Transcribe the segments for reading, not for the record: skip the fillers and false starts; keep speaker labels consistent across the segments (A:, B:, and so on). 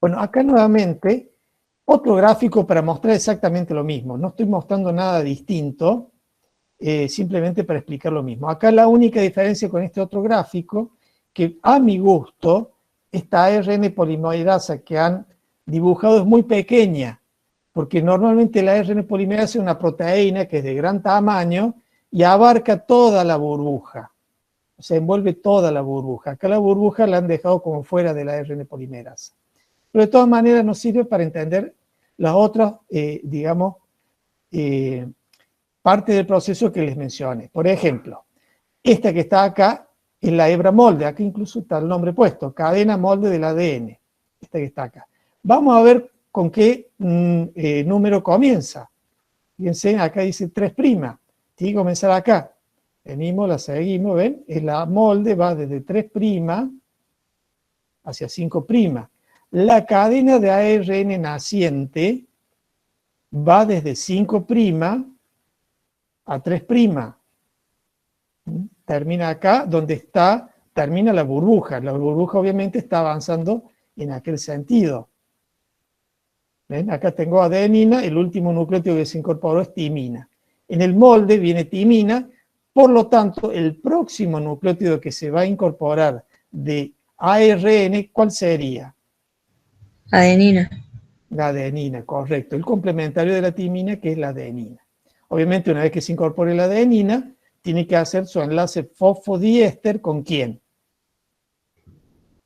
A: Bueno, acá nuevamente, otro gráfico para mostrar exactamente lo mismo. No estoy mostrando nada distinto, simplemente para explicar lo mismo. Acá la única diferencia con este otro gráfico, que a mi gusto, esta ARN polimerasa que han dibujado es muy pequeña, porque normalmente la ARN polimerasa es una proteína que es de gran tamaño y abarca toda la burbuja. O sea, envuelve toda la burbuja. Acá la burbuja la han dejado como fuera de la ARN polimerasa. Pero de todas maneras nos sirve para entender las otras, digamos, parte del proceso que les mencioné. Por ejemplo, esta que está acá es la hebra molde. Aquí incluso está el nombre puesto, cadena molde del ADN. Esta que está acá. Vamos a ver con qué número comienza. Fíjense, acá dice 3'. Tiene que comenzar acá. Venimos, la seguimos, ¿ven? La molde va desde 3' hacia 5'. La cadena de ARN naciente va desde 5' a 3'. Termina acá donde termina la burbuja. La burbuja obviamente está avanzando en aquel sentido. ¿Ven? Acá tengo adenina, el último nucleótido que se incorporó es timina. En el molde viene timina, por lo tanto, el próximo nucleótido que se va a incorporar de ARN, ¿cuál sería?
B: Adenina.
A: La adenina, correcto. El complementario de la timina, que es la adenina. Obviamente, una vez que se incorpore la adenina, tiene que hacer su enlace fosfodiéster ¿con quién?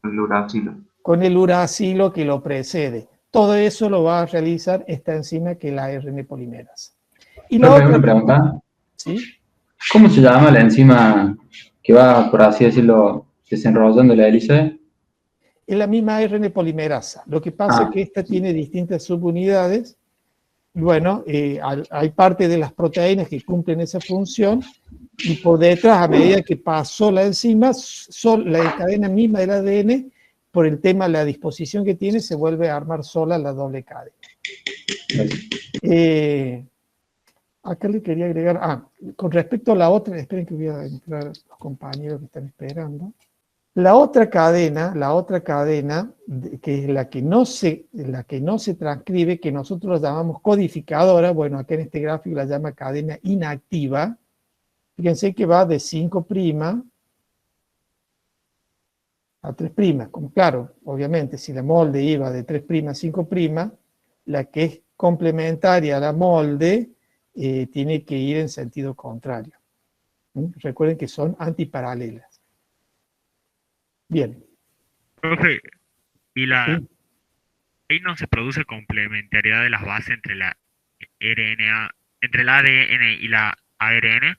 C: El uracilo.
A: Con el uracilo que lo precede. Todo eso lo va a realizar esta enzima que es la ARN polimerasa. Y la otra,
D: una pregunta.
A: ¿sí?
D: ¿Cómo se llama la enzima que va, por así decirlo, desenrollando la hélice?
A: Es la misma ARN polimerasa. Lo que pasa es que esta tiene distintas subunidades. Bueno, hay parte de las proteínas que cumplen esa función y por detrás, a medida que pasó la enzima, la cadena misma del ADN, por el tema de la disposición que tiene, se vuelve a armar sola la doble cadena. Acá le quería agregar, con respecto a la otra, esperen que voy a entrar los compañeros que están esperando. La otra cadena, que es la que no se transcribe, que nosotros la llamamos codificadora, bueno, acá en este gráfico la llama cadena inactiva. Fíjense que va de 5' a 3'. Como claro, obviamente, si la molde iba de 3' a 5', la que es complementaria a la molde tiene que ir en sentido contrario. Recuerden que son antiparalelas. Bien.
E: Profe, ¿y
A: Sí.
E: ahí no se produce complementariedad de las bases entre la RNA, entre la ADN y la ARN?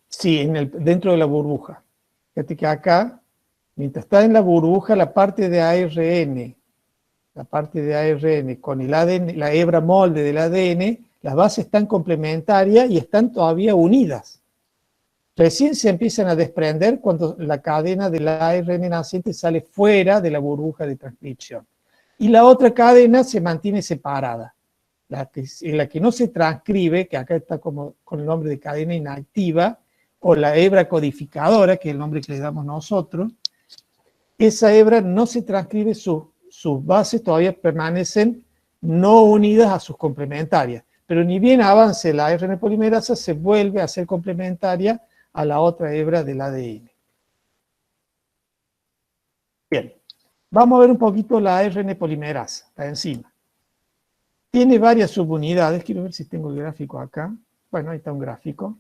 A: Sí, dentro de la burbuja. Fíjate que acá, mientras está en la burbuja, la parte de ARN con el ADN, la hebra molde del ADN, las bases están complementarias y están todavía unidas. Recién se empiezan a desprender cuando la cadena del ARN naciente sale fuera de la burbuja de transcripción. Y la otra cadena se mantiene separada. En la que no se transcribe, que acá está como con el nombre de cadena inactiva, o la hebra codificadora, que es el nombre que le damos nosotros, esa hebra no se transcribe, sus bases todavía permanecen no unidas a sus complementarias. Pero ni bien avance la ARN polimerasa, se vuelve a ser complementaria a la otra hebra del ADN. Bien, vamos a ver un poquito la ARN polimerasa, la enzima. Tiene varias subunidades, quiero ver si tengo el gráfico acá. Bueno, ahí está un gráfico.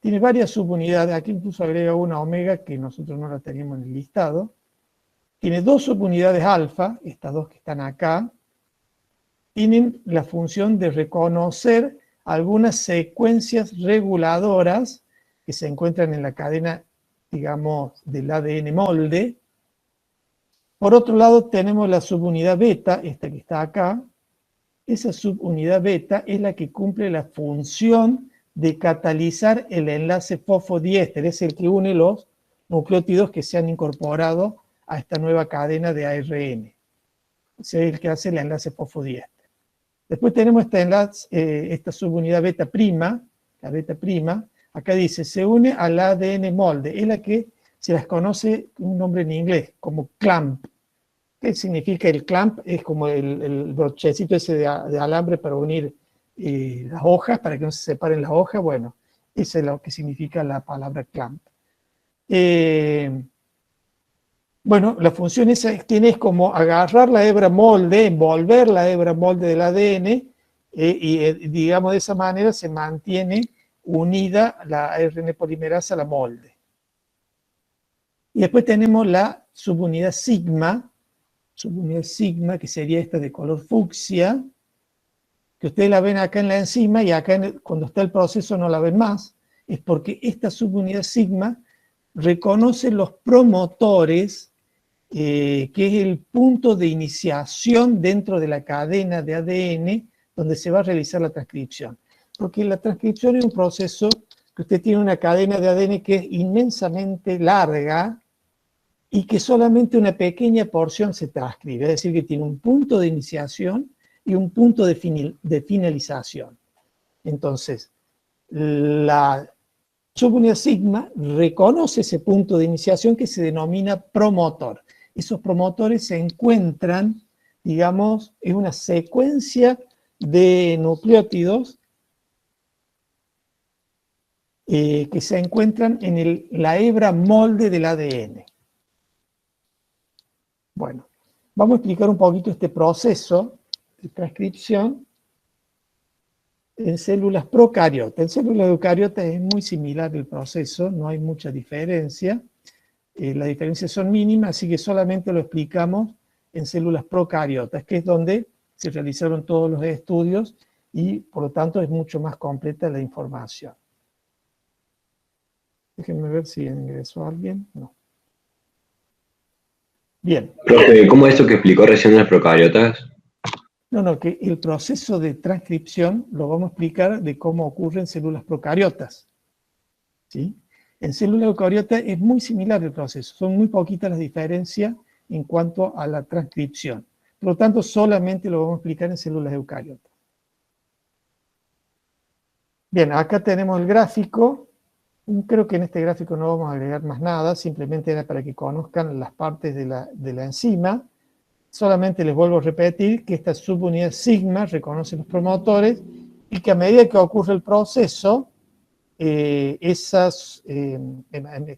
A: Tiene varias subunidades, aquí incluso agrega una omega que nosotros no la teníamos en el listado. Tiene 2 subunidades alfa, estas dos que están acá. Tienen la función de reconocer algunas secuencias reguladoras que se encuentran en la cadena, digamos, del ADN molde. Por otro lado, tenemos la subunidad beta, esta que está acá. Esa subunidad beta es la que cumple la función de catalizar el enlace fosfodiéster, es el que une los nucleótidos que se han incorporado a esta nueva cadena de ARN. Es el que hace el enlace fosfodiéster. Después tenemos esta subunidad beta prima, la beta prima, acá dice, se une al ADN molde, es la que se las conoce con un nombre en inglés, como clamp. ¿Qué significa el clamp? Es como el brochecito ese de alambre para unir las hojas, para que no se separen las hojas. Bueno, eso es lo que significa la palabra clamp. Bueno, la función esa tiene es como agarrar la hebra molde, envolver la hebra molde del ADN, y digamos de esa manera se mantiene unida la ARN polimerasa a la molde. Y después tenemos la subunidad sigma, que sería esta de color fucsia, que ustedes la ven acá en la enzima y acá cuando está el proceso no la ven más, es porque esta subunidad sigma reconoce los promotores, que es el punto de iniciación dentro de la cadena de ADN donde se va a realizar la transcripción. Porque la transcripción es un proceso que usted tiene una cadena de ADN que es inmensamente larga y que solamente una pequeña porción se transcribe, es decir, que tiene un punto de iniciación y un punto de finalización. Entonces, la subunidad sigma reconoce ese punto de iniciación que se denomina promotor. Esos promotores se encuentran, digamos, en una secuencia de nucleótidos que se encuentran en la hebra molde del ADN. Bueno, vamos a explicar un poquito este proceso de transcripción en células procariotas. En células eucariotas es muy similar el proceso, no hay mucha diferencia. Las diferencias son mínimas, así que solamente lo explicamos en células procariotas, que es donde se realizaron todos los estudios y por lo tanto es mucho más completa la información. Déjenme ver si ingresó alguien. No. Bien.
F: Profe, ¿cómo es eso que explicó recién en las procariotas?
A: No, que el proceso de transcripción lo vamos a explicar de cómo ocurre en células procariotas. ¿Sí? En células eucariotas es muy similar el proceso, son muy poquitas las diferencias en cuanto a la transcripción. Por lo tanto, solamente lo vamos a explicar en células eucariotas. Bien, acá tenemos el gráfico. Creo que en este gráfico no vamos a agregar más nada, simplemente era para que conozcan las partes de la enzima. Solamente les vuelvo a repetir que esta subunidad sigma reconoce los promotores y que a medida que ocurre el proceso, está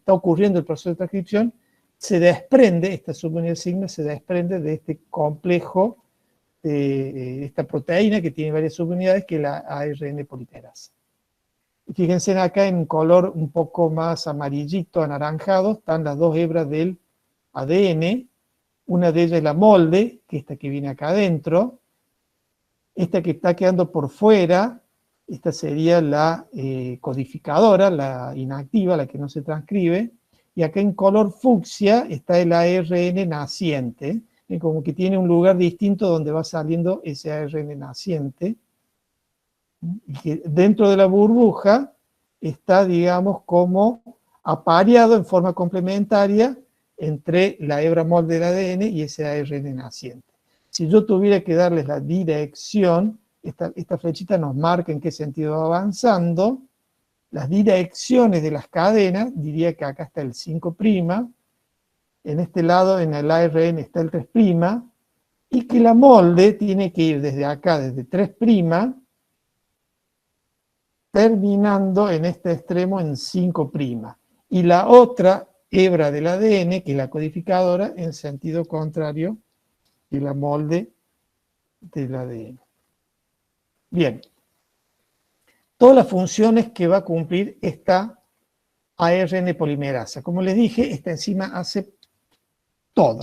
A: ocurriendo el proceso de transcripción, se desprende, esta subunidad sigma se desprende de este complejo, de esta proteína que tiene varias subunidades, que es la ARN polimerasa. Y fíjense acá en color un poco más amarillito, anaranjado, están las dos hebras del ADN. Una de ellas es la molde, que es esta que viene acá adentro. Esta que está quedando por fuera, esta sería la codificadora, la inactiva, la que no se transcribe. Y acá en color fucsia está el ARN naciente, como que tiene un lugar distinto donde va saliendo ese ARN naciente. Y que dentro de la burbuja está, digamos, como apareado en forma complementaria entre la hebra molde del ADN y ese ARN naciente. Si yo tuviera que darles la dirección, esta flechita nos marca en qué sentido va avanzando. Las direcciones de las cadenas, diría que acá está el 5', en este lado en el ARN está el 3', y que la molde tiene que ir desde acá, desde 3', terminando en este extremo en 5'. Y la otra hebra del ADN, que es la codificadora, en sentido contrario de la molde del ADN. Bien. Todas las funciones que va a cumplir esta ARN polimerasa. Como les dije, esta enzima hace todo.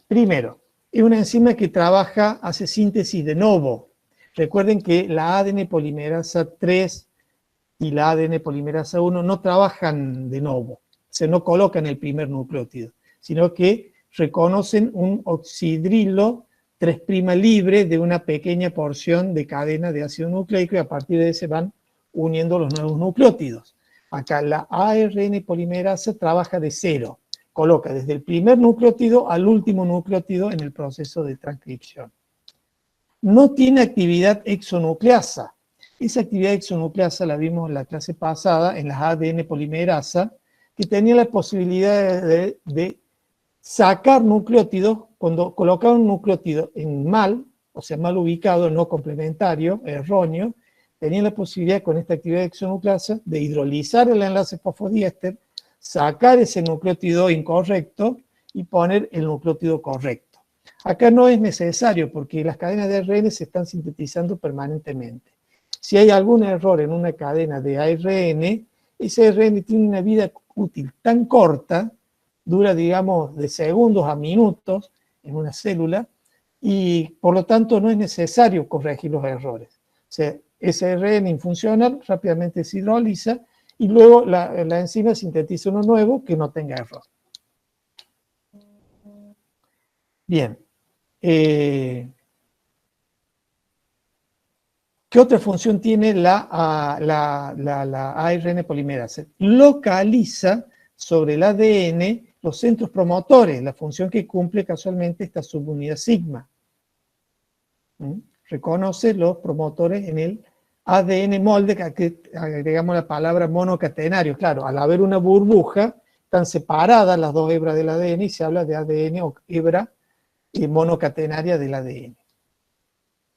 A: Primero, es una enzima que hace síntesis de novo. Recuerden que la ADN polimerasa 3 y la ADN polimerasa 1 no trabajan de novo, se no colocan el primer nucleótido, sino que reconocen un oxidrilo 3' libre de una pequeña porción de cadena de ácido nucleico y a partir de ese van uniendo los nuevos nucleótidos. Acá la ARN polimerasa trabaja de cero, coloca desde el primer nucleótido al último nucleótido en el proceso de transcripción. No tiene actividad exonucleasa. Esa actividad exonucleasa la vimos en la clase pasada en las ADN polimerasa, que tenía la posibilidad de sacar nucleótidos, cuando colocar un nucleótido en mal, o sea, mal ubicado, no complementario, erróneo, tenía la posibilidad con esta actividad de exonucleasa de hidrolizar el enlace fosfodiéster, sacar ese nucleótido incorrecto y poner el nucleótido correcto. Acá no es necesario porque las cadenas de ARN se están sintetizando permanentemente. Si hay algún error en una cadena de ARN, ese ARN tiene una vida útil tan corta, dura, digamos, de segundos a minutos en una célula, y por lo tanto no es necesario corregir los errores. O sea, ese ARN infuncional rápidamente se hidroliza y luego la enzima sintetiza uno nuevo que no tenga error. Bien. ¿Qué otra función tiene la ARN polimerasa? Localiza sobre el ADN los centros promotores, la función que cumple casualmente esta subunidad sigma. Reconoce los promotores en el ADN molde, que agregamos la palabra monocatenario. Claro, al haber una burbuja, están separadas las dos hebras del ADN y se habla de ADN o hebra monocatenaria del ADN.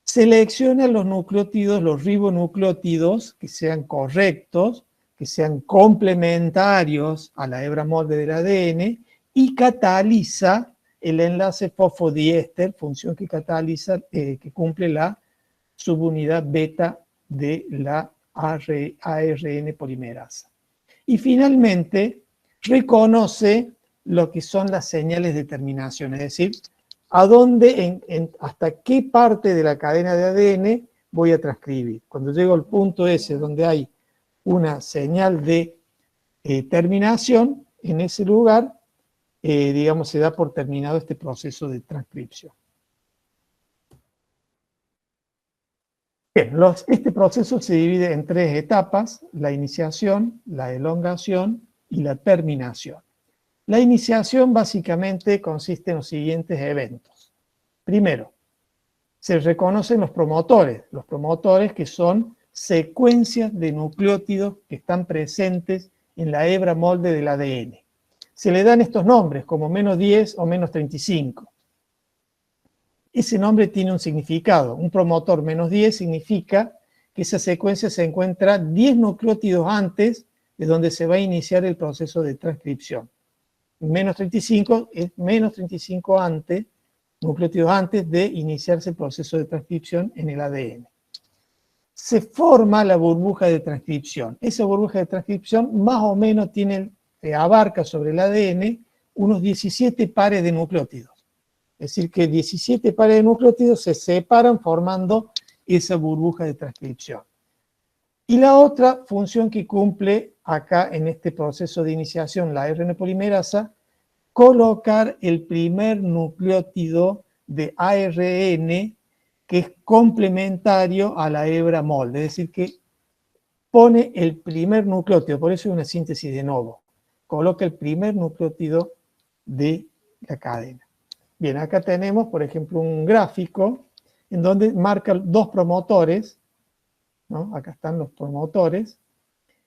A: Selecciona los nucleótidos, los ribonucleótidos, que sean correctos, que sean complementarios a la hebra molde del ADN, y cataliza el enlace fosfodiéster, función que cataliza, que cumple la subunidad beta de la ARN polimerasa. Y finalmente, reconoce lo que son las señales de terminación, es decir, a dónde, hasta qué parte de la cadena de ADN voy a transcribir. Cuando llego al punto ese donde hay una señal de terminación, en ese lugar, digamos, se da por terminado este proceso de transcripción. Bien, este proceso se divide en tres etapas: la iniciación, la elongación y la terminación. La iniciación básicamente consiste en los siguientes eventos. Primero, se reconocen los promotores que son secuencias de nucleótidos que están presentes en la hebra molde del ADN. Se le dan estos nombres como -10 o -35. Ese nombre tiene un significado. Un promotor -10 significa que esa secuencia se encuentra 10 nucleótidos antes de donde se va a iniciar el proceso de transcripción. -35 es -35 nucleótidos antes de iniciarse el proceso de transcripción en el ADN. Se forma la burbuja de transcripción. Esa burbuja de transcripción más o menos abarca sobre el ADN unos 17 pares de nucleótidos. Es decir, que 17 pares de nucleótidos se separan formando esa burbuja de transcripción. Y la otra función que cumple acá en este proceso de iniciación la ARN polimerasa, colocar el primer nucleótido de ARN que es complementario a la hebra molde, es decir, que pone el primer nucleótido, por eso es una síntesis de novo, coloca el primer nucleótido de la cadena. Bien, acá tenemos, por ejemplo, un gráfico en donde marca dos promotores, ¿no? Acá están los promotores.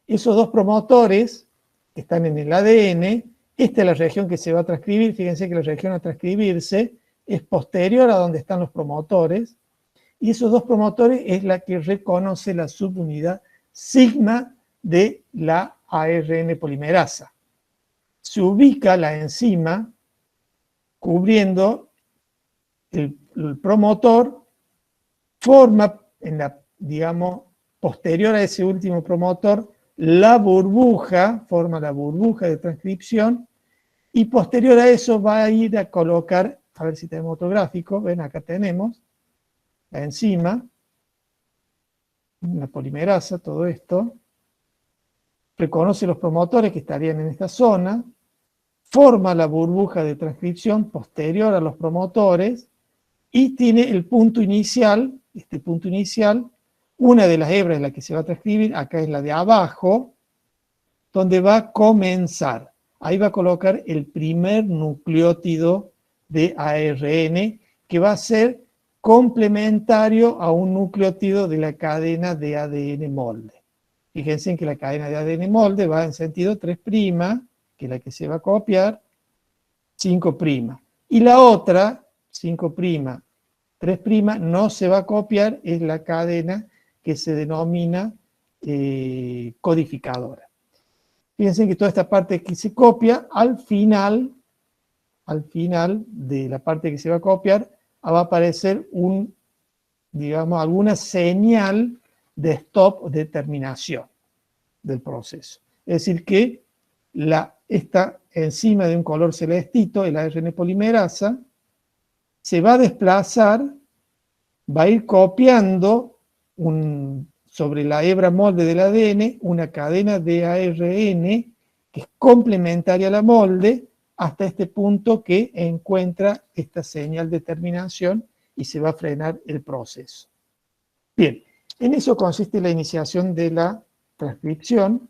A: Esos dos promotores que están en el ADN, esta es la región que se va a transcribir. Fíjense que la región a transcribirse es posterior a donde están los promotores, y esos dos promotores es la que reconoce la subunidad sigma de la ARN polimerasa. Se ubica la enzima cubriendo el promotor, forma en la, digamos, posterior a ese último promotor, la burbuja, forma la burbuja de transcripción, y posterior a eso va a ir a colocar, a ver si tenemos otro gráfico, ven, acá tenemos la enzima, la polimerasa, todo esto, reconoce los promotores que estarían en esta zona, forma la burbuja de transcripción posterior a los promotores, y tiene el punto inicial, este punto inicial, una de las hebras en la que se va a transcribir, acá es la de abajo, donde va a comenzar. Ahí va a colocar el primer nucleótido de ARN, que va a ser complementario a un nucleótido de la cadena de ADN molde. Fíjense en que la cadena de ADN molde va en sentido 3', que es la que se va a copiar, 5'. Y la otra, 5', 3', no se va a copiar, es la cadena que se denomina codificadora. Fíjense que toda esta parte que se copia, al final de la parte que se va a copiar, va a aparecer digamos, alguna señal de stop o de terminación del proceso. Es decir, que esta enzima de un color celestito, el ARN polimerasa, se va a desplazar, va a ir copiando sobre la hebra molde del ADN una cadena de ARN que es complementaria a la molde hasta este punto que encuentra esta señal de terminación y se va a frenar el proceso. Bien, en eso consiste la iniciación de la transcripción.